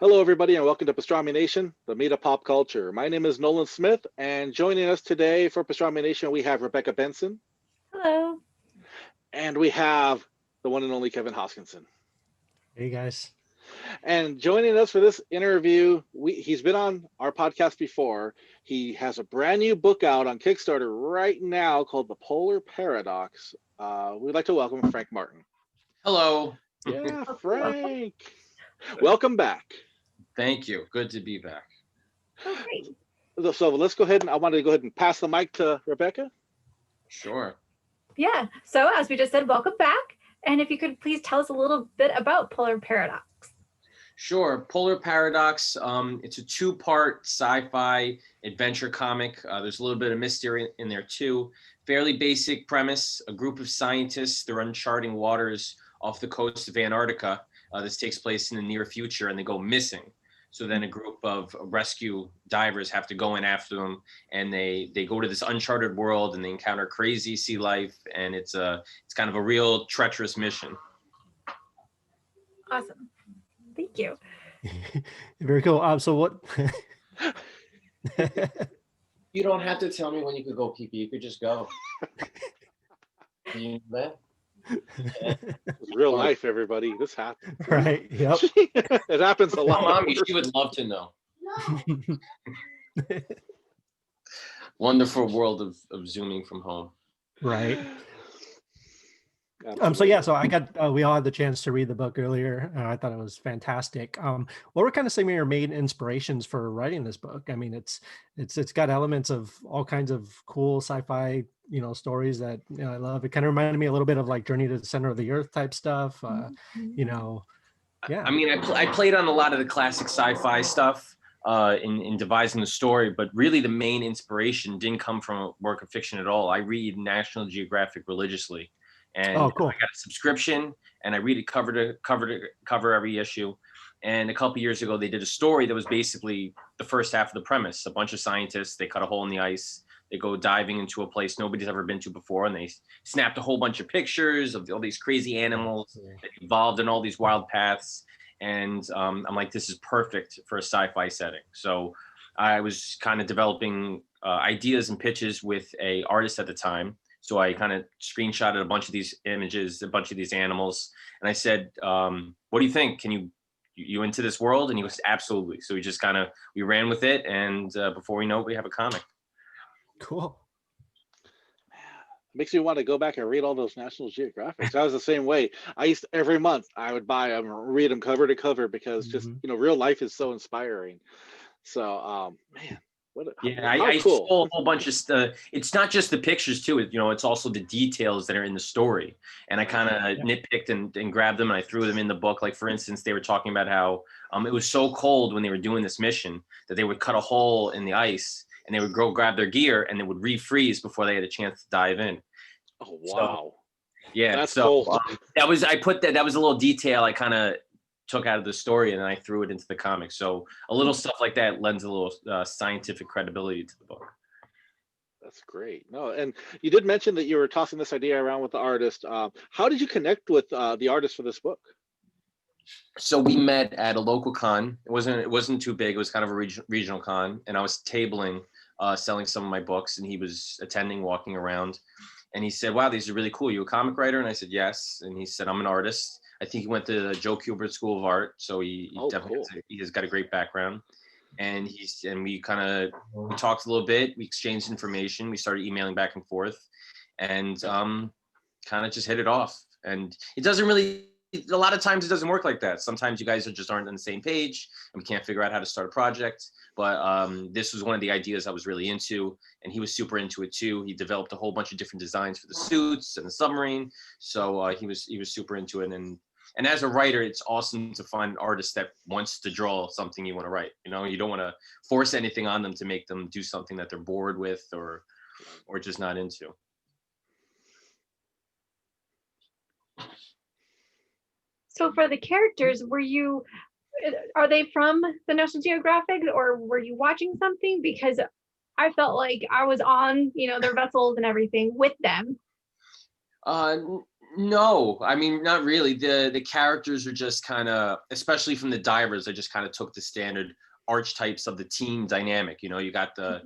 Hello, everybody, and welcome to Pastrami Nation, the meat of pop culture. My name is Nolan Smith, and joining us today for Pastrami Nation, we have Rebecca Benson, Hello. and we have the one and only Kevin Hoskinson. Hey, guys. And joining us for this interview, he's been on our podcast before. He has a brand new book out on Kickstarter right now called The Polar Paradox. We'd like to welcome Frank Martin. Hello. Yeah, Frank. Welcome back. Thank you. Good to be back. Oh, great. So let's go ahead and I wanted to go ahead and pass the mic to Rebecca. Sure. Yeah. So as we just said, welcome back. And if you could please tell us a little bit about Polar Paradox. Sure. Polar Paradox. It's a two-part sci-fi adventure comic. There's a little bit of mystery in there too. Fairly basic premise. A group of scientists, they're uncharting waters off the coast of Antarctica. This takes place in the near future, and they go missing. So then a group of rescue divers have to go in after them, and they go to this uncharted world, and they encounter crazy sea life, and it's kind of a real treacherous mission. Awesome. Thank you. Very cool. So what? You don't have to tell me when you could go pee-pee. You could just go. You know that? Real life, everybody. This happens. Right. Yep. It happens a Oh, lot. Mommy, she would love to know. Wonderful world of zooming from home. Right. Absolutely. So yeah. So I got. We all had the chance to read the book earlier. I thought it was fantastic. What were kind of some of your main inspirations for writing this book? I mean, it's got elements of all kinds of cool sci-fi, stories that I love. It kind of reminded me a little bit of like Journey to the Center of the Earth type stuff. Yeah. I mean, I played on a lot of the classic sci-fi stuff in devising the story, but really the main inspiration didn't come from a work of fiction at all. I read National Geographic religiously, and cool. I got a subscription, and I read it cover to cover every issue. And a couple years ago, they did a story that was basically the first half of the premise. A bunch of scientists, they cut a hole in the ice. They go diving into a place nobody's ever been to before, and they snapped a whole bunch of pictures of all these crazy animals that evolved in all these wild paths. And I'm like, this is perfect for a sci-fi setting. So I was kind of developing ideas and pitches with an artist at the time. So I kind of screenshotted a bunch of these images, a bunch of these animals, and I said, what do you think? Can you into this world? And he goes, absolutely. So we ran with it, and before we know it, we have a comic. Cool. Makes me want to go back and read all those National Geographics. I was the same way. Every month I would buy them, read them cover to cover because just real life is so inspiring. So man, I cool. stole a whole bunch of stuff. It's not just the pictures too. It's also the details that are in the story. And I kind of nitpicked and grabbed them, and I threw them in the book. Like for instance, they were talking about how it was so cold when they were doing this mission that they would cut a hole in the ice, and they would go grab their gear, and they would refreeze before they had a chance to dive in. Oh wow! So, yeah, that's so cool. that was a little detail I kind of took out of the story, and then I threw it into the comic. So a little stuff like that lends a little scientific credibility to the book. That's great. No, and you did mention that you were tossing this idea around with the artist. How did you connect with the artist for this book? So we met at a local con. It wasn't too big. It was kind of a regional con, and I was tabling, selling some of my books, and he was attending, walking around, and he said, "Wow, these are really cool. You a comic writer?" And I said, "Yes." And he said, "I'm an artist. I think he went to the Joe Kubert School of Art, so he definitely he has got a great background." And we talked a little bit. We exchanged information. We started emailing back and forth, and kind of just hit it off. And it doesn't really. A lot of times it doesn't work like that. Sometimes you guys just aren't on the same page, and we can't figure out how to start a project. But this was one of the ideas I was really into, and he was super into it too. He developed a whole bunch of different designs for the suits and the submarine, so he was super into it. And as a writer, it's awesome to find an artist that wants to draw something you want to write. You don't want to force anything on them to make them do something that they're bored with or just not into. So for the characters, are they from the National Geographic, or were you watching something? Because I felt like I was on, their vessels and everything with them. No, I mean, not really. The characters are just kind of, especially from the divers, I just kind of took the standard archetypes of the team dynamic. You know, you got the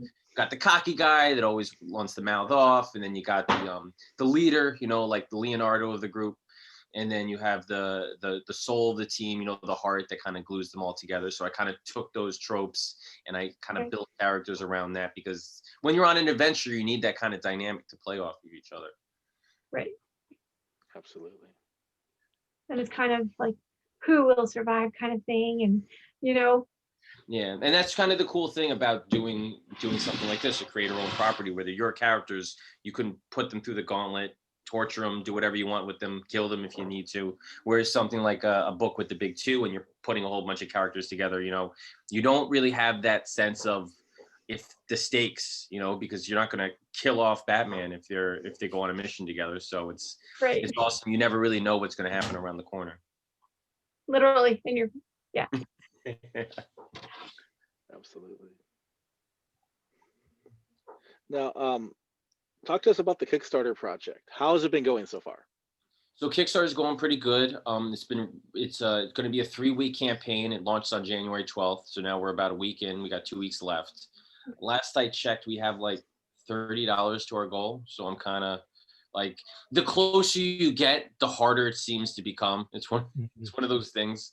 cocky guy that always wants to mouth off, and then you got the leader, you know, like the Leonardo of the group, and then you have the soul of the team, you know, the heart that kind of glues them all together. So I kind of took those tropes and I kind of built characters around that, because when you're on an adventure, you need that kind of dynamic to play off of each other. Right. Absolutely. And it's kind of like who will survive kind of thing. And, you know, Yeah, and that's kind of the cool thing about doing something like this, a creator-owned property, where they're your characters. You can put them through the gauntlet, torture them, do whatever you want with them, kill them if you need to. Whereas something like a book with the big two, and you're putting a whole bunch of characters together, you know, you don't really have that sense of if the stakes, you know, because you're not going to kill off Batman if they go on a mission together. So it's awesome. You never really know what's going to happen around the corner. Literally, and you're, yeah. Absolutely. Now, talk to us about the Kickstarter project. How has it been going so far? So Kickstarter is going pretty good. It's going to be a 3-week campaign. It launched on January 12th. So now we're about a week in. We got 2 weeks left. Last I checked, we have like $30 to our goal. So I'm kind of like, the closer you get, the harder it seems to become. It's one of those things.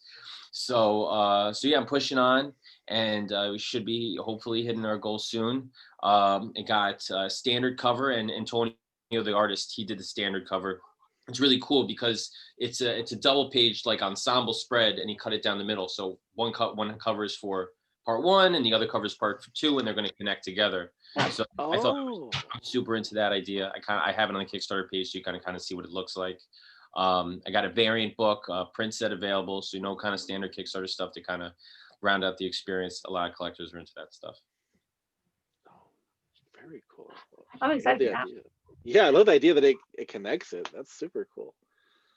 So yeah, I'm pushing on, and we should be hopefully hitting our goal soon. It got standard cover, and Antonio, the artist, he did the standard cover. It's really cool because it's a double page like ensemble spread, and he cut it down the middle. So one cover is for part 1 and the other cover is part 2, and they're going to connect together. So I thought I'm super into that idea. I have it on the Kickstarter page, so you kind of see what it looks like. I got a variant book, print set available, so kind of standard Kickstarter stuff to kind of round out the experience. A lot of collectors are into that stuff. Oh, very cool. I'm excited for that. Yeah, I love the idea that it connects it. That's super cool.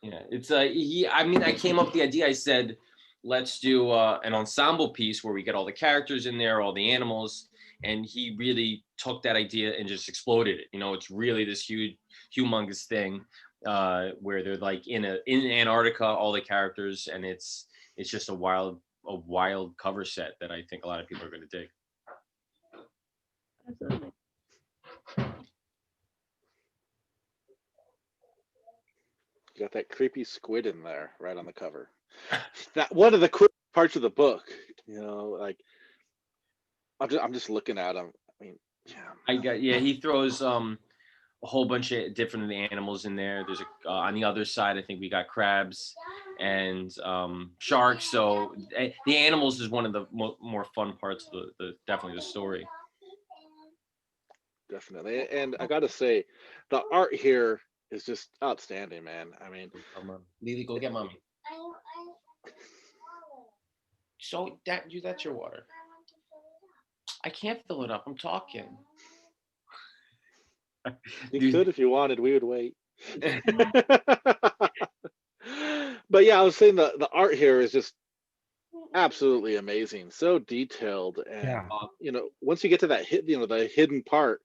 Yeah, it's I came up with the idea. I said, let's do an ensemble piece where we get all the characters in there, all the animals, and he really took that idea and just exploded it. It's really this huge, humongous thing where they're like in Antarctica, all the characters, and it's just a wild cover set that I think a lot of people are going to dig. Absolutely. You got that creepy squid in there right on the cover. That one of the cool parts of the book, like I'm just looking at him. I mean, yeah. He throws a whole bunch of different animals in there. There's on the other side, I think we got crabs and sharks. So the animals is one of the more fun parts of definitely the story. Definitely, and I gotta say, the art here is just outstanding, man. I mean, Lily, go get mommy. So that's your water. I can't fill it up. I'm talking. You could if you wanted. We would wait. But yeah, I was saying the art here is just absolutely amazing. So detailed, and once you get to that the hidden part,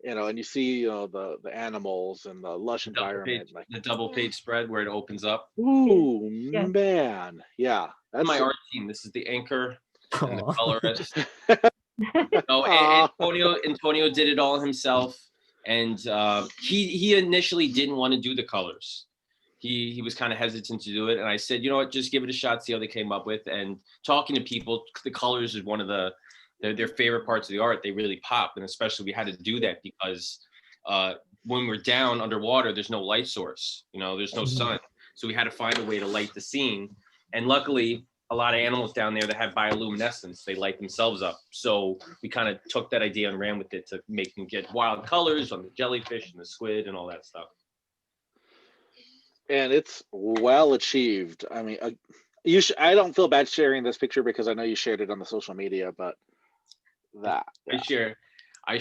and you see the animals and the lush environment, like the double page spread where it opens up. Ooh, man, yeah, that's my art team. This is the anchor and the colorist. Antonio did it all himself, and he initially didn't want to do the colors. He was kind of hesitant to do it, and I said, you know what, just give it a shot, see how they came up with. And talking to people, the colors is one of their favorite parts of the art. They really pop, and especially we had to do that because when we're down underwater, there's no light source. There's no sun, so we had to find a way to light the scene. And luckily, a lot of animals down there that have bioluminescence, they light themselves up. So we kind of took that idea and ran with it to make them get wild colors on the jellyfish and the squid and all that stuff. And it's well achieved. I mean, I don't feel bad sharing this picture because I know you shared it on the social media, but that I share. I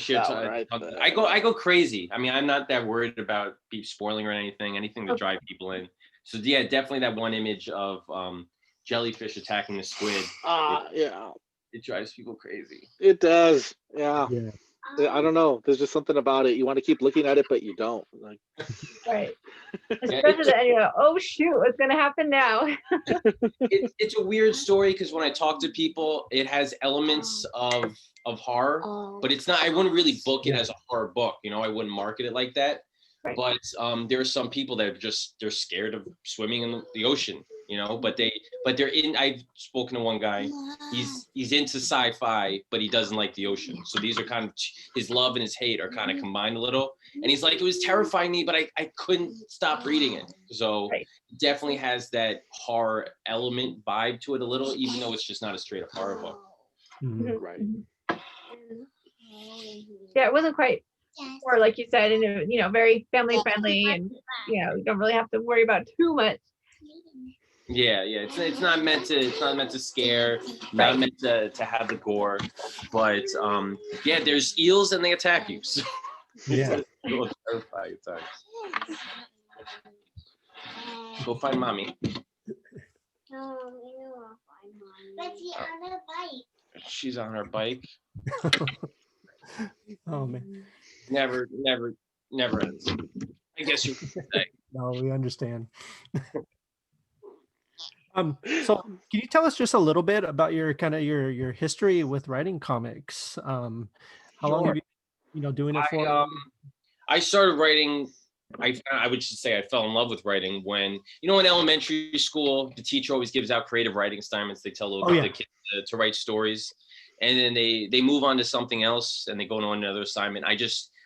go crazy. I mean, I'm not that worried about spoiling or anything to drive people in. So yeah, definitely that one image of jellyfish attacking the squid. Yeah. It drives people crazy. It does. Yeah. I don't know. There's just something about it. You want to keep looking at it, but you don't. Like, Right. Especially that, you know, oh shoot, what's gonna happen now? It's a weird story because when I talk to people, it has elements of horror, but it's not. I wouldn't really book it as a horror book. You know, I wouldn't market it like that. Right. But there are some people that they're scared of swimming in the ocean. You know, but they're in. I've spoken to one guy. He's into sci-fi, but he doesn't like the ocean. So these are kind of his love and his hate are kind of combined a little. And he's like, it was terrifying me, but I couldn't stop reading it. So Right. it definitely has that horror element vibe to it a little, even though it's just not a straight up horror book. Mhm. right. Yeah, it wasn't quite, or like you said, and it, you know, very family friendly, and you know, you don't really have to worry about too much. Yeah. It's not meant to scare, not Right. meant to have the gore, but yeah, there's eels and they attack you. So Yeah. it's a little terrifying at times. Go find mommy. She's on her bike. Oh man. Never ends. I guess you could say. No, we understand. So can you tell us just a little bit about your kind of your history with writing comics? How long have you doing it for? I started writing. I would just say I fell in love with writing when, you know, in elementary school, the teacher always gives out creative writing assignments. They tell the kids to write stories, and then they move on to something else and they go on another assignment.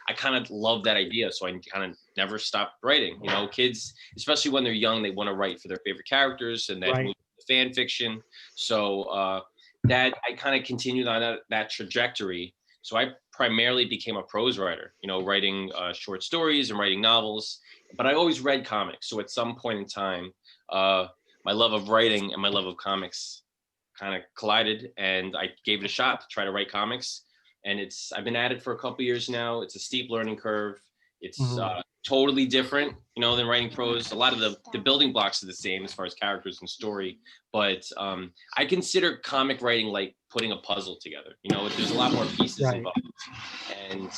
I kind of love that idea, so I kind of never stopped writing. You know, kids, especially when they're young, they want to write for their favorite characters, and that moves to fan fiction. So that I kind of continued on that trajectory. So I primarily became a prose writer, you know, writing short stories and writing novels, but I always read comics. So at some point in time, my love of writing and my love of comics kind of collided, and I gave it a shot to try to write comics. And I've been at it for a couple years now. It's a steep learning curve. It's totally different, you know, than writing prose. A lot of the building blocks are the same as far as characters and story, but I consider comic writing like putting a puzzle together. You know, there's a lot more pieces involved. And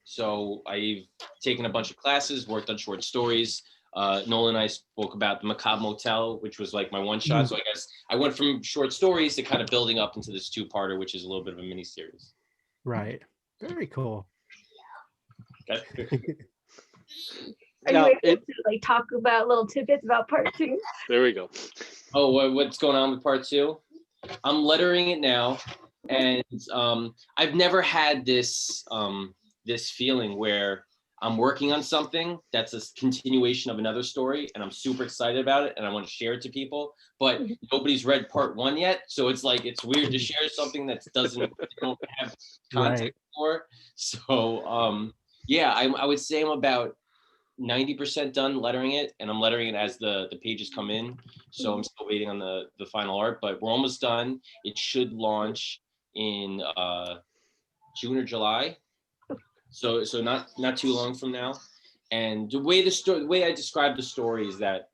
so I've taken a bunch of classes, worked on short stories. Nolan and I spoke about the Macabre Motel, which was like my one shot. So I guess I went from short stories to kind of building up into this two-parter, which is a little bit of a mini series. Right. Very cool. Okay. Are you able to like talk about little tidbits about part 2? There we go. Oh, what's going on with part 2? I'm lettering it now, and I've never had this this feeling where I'm working on something that's a continuation of another story, and I'm super excited about it, and I want to share it to people, but nobody's read part 1 yet, so it's like it's weird to share something that don't have context for. So yeah, I would say I'm about 90% done lettering it, and I'm lettering it as the pages come in. So I'm still waiting on the final art, but we're almost done. It should launch in June or July. So not too long from now. And the way I describe the story is that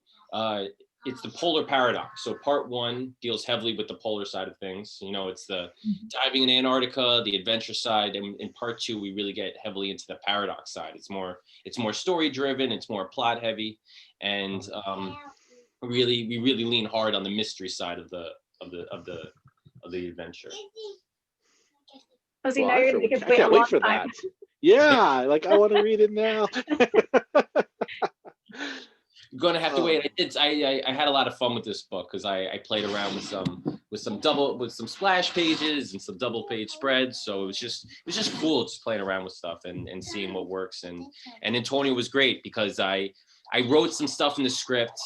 it's the polar paradox. So part 1 deals heavily with the polar side of things. You know, it's the diving in Antarctica, the adventure side, and in part 2 we really get heavily into the paradox side. It's more story driven, it's more plot heavy, and we really lean hard on the mystery side of the adventure. Oh, see, now you're gonna make us I wait a can't long wait for time. that. Yeah, like I want to read it now. You're gonna have to wait. I had a lot of fun with this book because I played around with some splash pages and some double page spreads. So it was just cool just playing around with stuff and seeing what works. And Antonio was great because I wrote some stuff in the script,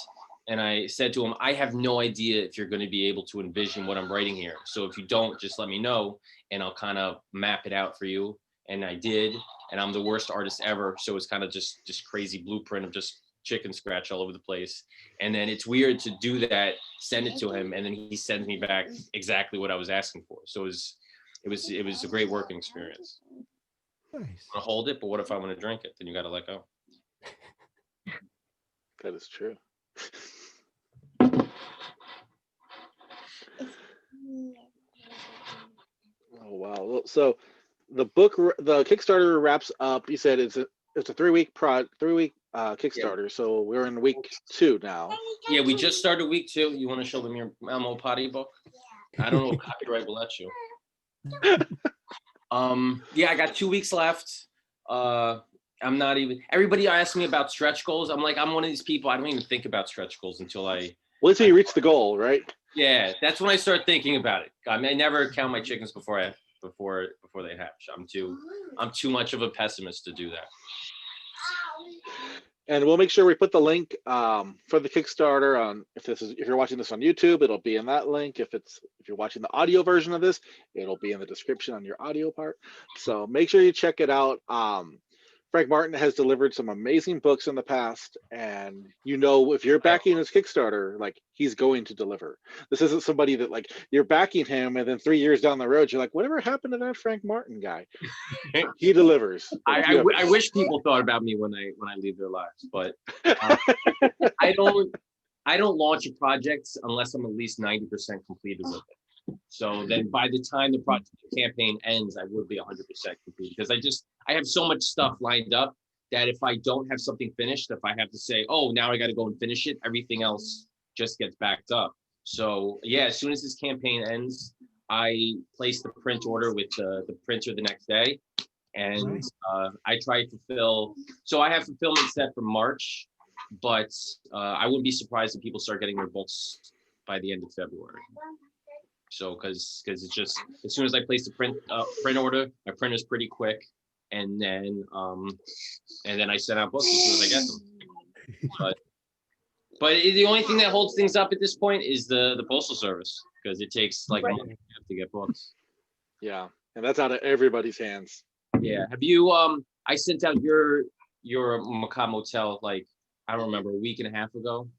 and I said to him, I have no idea if you're going to be able to envision what I'm writing here. So if you don't, just let me know and I'll kind of map it out for you. And I did, and I'm the worst artist ever. So it's kind of just crazy blueprint of just chicken scratch all over the place. And then it's weird to do that, send it to him, and then he sends me back exactly what I was asking for. So it was a great working experience. Nice. I want to hold it, but what if I want to drink it? Then you got to let go. That is true. Oh wow. So the Kickstarter wraps up. You said it's a 3-week Kickstarter. So we're in week 2 now. Yeah, we just started week 2. You want to show them your Elmo Potty book? I don't know if copyright will let you. Yeah, I got 2 weeks left. I'm not even. Everybody asks me about stretch goals. I'm like, I'm one of these people. I don't even think about stretch goals until until you reach the goal, right? Yeah, that's when I start thinking about it. I mean, I never count my chickens before they hatch. I'm too much of a pessimist to do that. And we'll make sure we put the link for the Kickstarter on. If you're watching this on YouTube, it'll be in that link. If you're watching the audio version of this, it'll be in the description on your audio part. So make sure you check it out. Frank Martin has delivered some amazing books in the past, and if you're backing his Kickstarter, like, he's going to deliver. This isn't somebody that, like, you're backing him and then 3 years down the road you're like, whatever happened to that Frank Martin guy? He delivers. I wish people thought about me when I leave their lives, but I don't launch a project unless I'm at least 90% completed with it. So then by the time the project campaign ends, I will be 100% complete, because I have so much stuff lined up that if I don't have something finished, if I have to say, oh, now I got to go and finish it, everything else just gets backed up. So yeah, as soon as this campaign ends, I place the print order with the printer the next day. And I try to fulfill. So I have fulfillment set for March, but I wouldn't be surprised if people start getting their books by the end of February. So because it's just, as soon as I place the print order, my printer's pretty quick, and then I send out books as soon as I get them. But the only thing that holds things up at this point is the postal service, because it takes like a month and a half to get books. Yeah, and that's out of everybody's hands. Yeah. Have you? I sent out your Macabre Motel, like, I don't remember, a week and a half ago.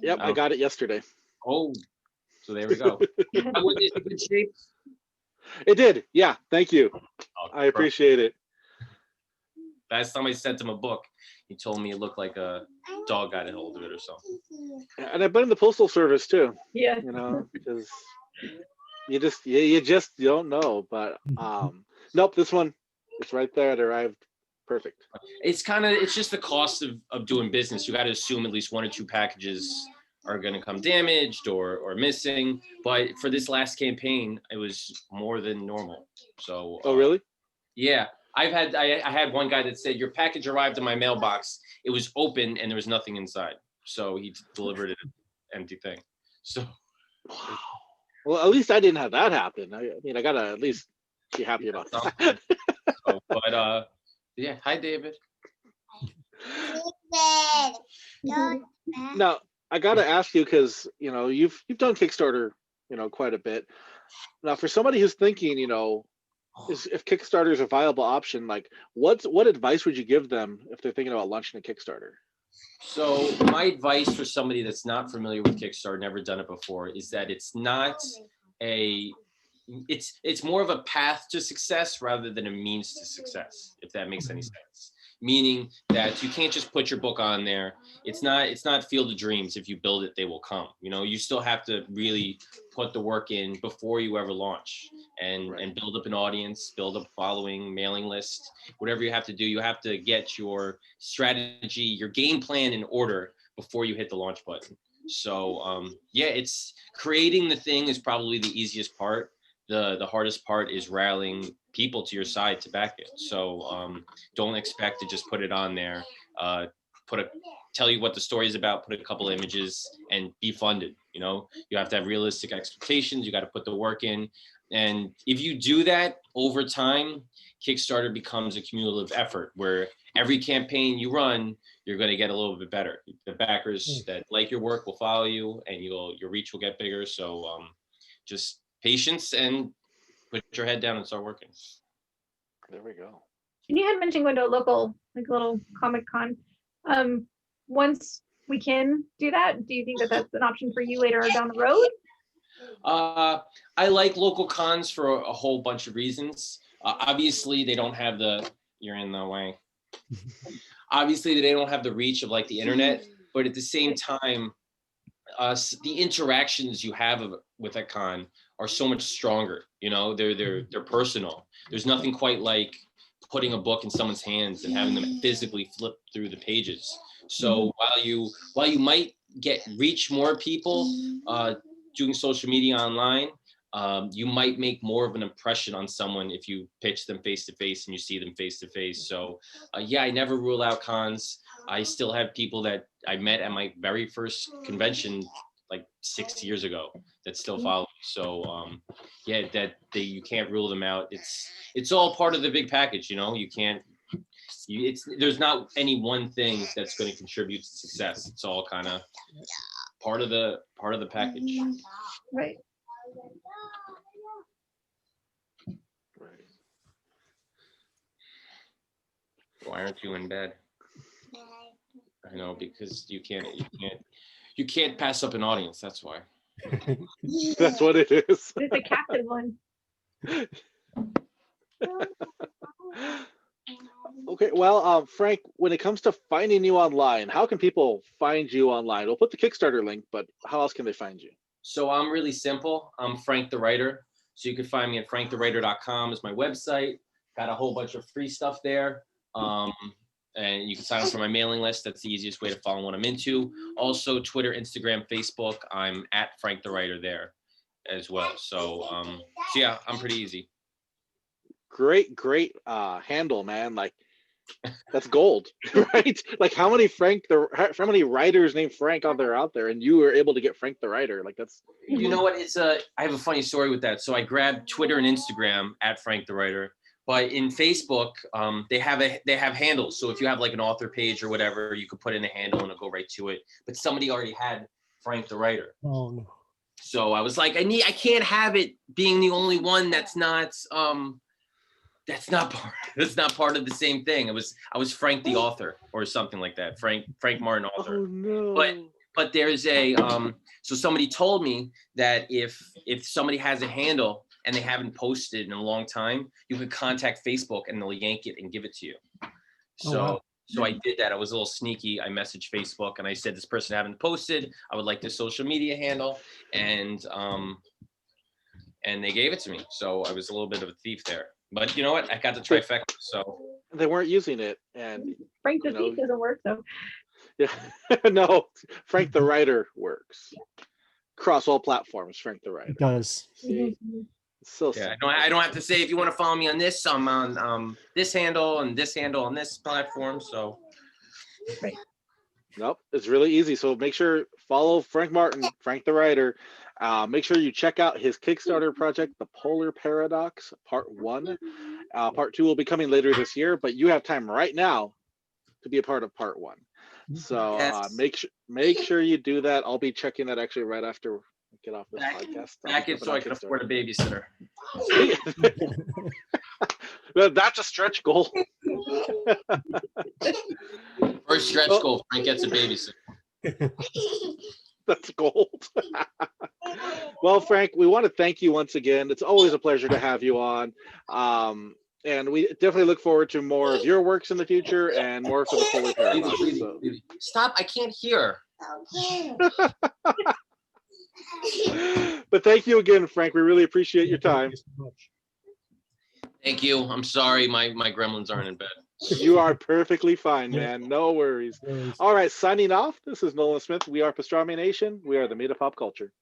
Yep, I got it yesterday. Oh. So there we go. Is it in good shape? It did. Yeah. Thank you. Oh, I appreciate it. Last time I sent him a book, he told me it looked like a dog got a hold of it or something. And I've been in the postal service too. Yeah. Because you just don't know. But nope, this one, it's right there. It arrived perfect. It's just the cost of doing business. You got to assume at least 1 or 2 packages are going to come damaged or missing, but for this last campaign it was more than normal. So oh really? Yeah, I had one guy that said, your package arrived in my mailbox, it was open and there was nothing inside, so he delivered it an empty thing. So wow. Well, at least I didn't have that happen. I mean, I gotta at least be happy about that. So, but yeah, hi David. Now I gotta ask you, because you've done Kickstarter quite a bit. Now, for somebody who's thinking, if Kickstarter is a viable option, like what advice would you give them if they're thinking about launching a Kickstarter? So my advice for somebody that's not familiar with Kickstarter, never done it before, is that it's more of a path to success rather than a means to success, if that makes any sense. Meaning that you can't just put your book on there. It's not Field of Dreams. If you build it, they will come. You still have to really put the work in before you ever launch, and build up an audience, build up a following, mailing list, whatever you have to do. You have to get your strategy, your game plan in order before you hit the launch button. So yeah, it's creating the thing is probably the easiest part. The hardest part is rallying people to your side to back it. So don't expect to just put it on there, tell you what the story is about, put a couple images, and be funded. You have to have realistic expectations. You got to put the work in. And if you do that over time, Kickstarter becomes a cumulative effort where every campaign you run, you're going to get a little bit better. The backers that like your work will follow you, and your reach will get bigger. So just patience and put your head down and start working. There we go. And you had mentioned going to a local, like a little Comic Con. Once we can do that, do you think that that's an option for you later down the road? I like local cons for a whole bunch of reasons. Obviously, they don't have you're in the way. Obviously, they don't have the reach of like the internet, but at the same time, the interactions you have with a con are so much stronger. You know, they're personal. There's nothing quite like putting a book in someone's hands and having them physically flip through the pages. So while you might reach more people doing social media online, you might make more of an impression on someone if you pitch them face to face and you see them face to face. So I never rule out cons. I still have people that I met at my very first convention like 6 years ago that still follow me. So you can't rule them out. It's all part of the big package, you know. You can't. There's not any one thing that's going to contribute to success. It's all kind of part of the package. Right. Why aren't you in bed? I know, because you can't pass up an audience. That's why. That's what it is. It's a captive one. Okay, well, Frank, when it comes to finding you online, how can people find you online? We'll put the Kickstarter link, but how else can they find you? So I'm really simple. I'm Frank the Writer. So you can find me at frankthewriter.com is my website. Got a whole bunch of free stuff there. And you can sign up for my mailing list. That's the easiest way to follow what I'm into. Also, Twitter, Instagram, Facebook. I'm at Frank the Writer there as well. So yeah, I'm pretty easy. Great handle, man. Like, that's gold, right? Like, how many writers named Frank out there, and you were able to get Frank the Writer? Like, that's. You know what? I have a funny story with that. So I grabbed Twitter and Instagram at Frank the Writer. But in Facebook, they have handles. So if you have like an author page or whatever, you could put in a handle and it'll go right to it. But somebody already had Frank the Writer. Oh no. So I was like, I can't have it being the only one that's not part of the same thing. I was Frank the author or something like that. Frank Martin author. Oh no. But there's a so somebody told me that if somebody has a handle and they haven't posted in a long time, you can contact Facebook and they'll yank it and give it to you. So wow. So I did that. I was a little sneaky. I messaged Facebook and I said, this person haven't posted. I would like this social media handle. And they gave it to me. So I was a little bit of a thief there. But you know what? I got the trifecta. So they weren't using it. And Frank the Thief doesn't work though. Yeah. No, Frank the Writer works. Across all platforms, Frank the Writer. It does. See? So yeah, I don't have to say if you want to follow me on this, I'm on this handle and this handle on this platform. So nope, it's really easy. So make sure follow Frank Martin, Frank the Writer. Make sure you check out his Kickstarter project, The Polar Paradox, Part 1. Part 2 will be coming later this year, but you have time right now to be a part of Part 1. So yes. Make sure you do that. I'll be checking that actually right after we get off this podcast. Back it so I can afford a babysitter. That's a stretch goal. First stretch goal, Frank gets a babysitter. That's gold. Well, Frank, we want to thank you once again. It's always a pleasure to have you on. And we definitely look forward to more of your works in the future and more for the Polar Paradox. So. Stop, I can't hear. But thank you again, Frank. We really appreciate your time. Thank you. I'm sorry, my gremlins aren't in bed. You are perfectly fine, man. No worries. All right, signing off. This is Nolan Smith. We are Pastrami Nation. We are the meat of pop culture.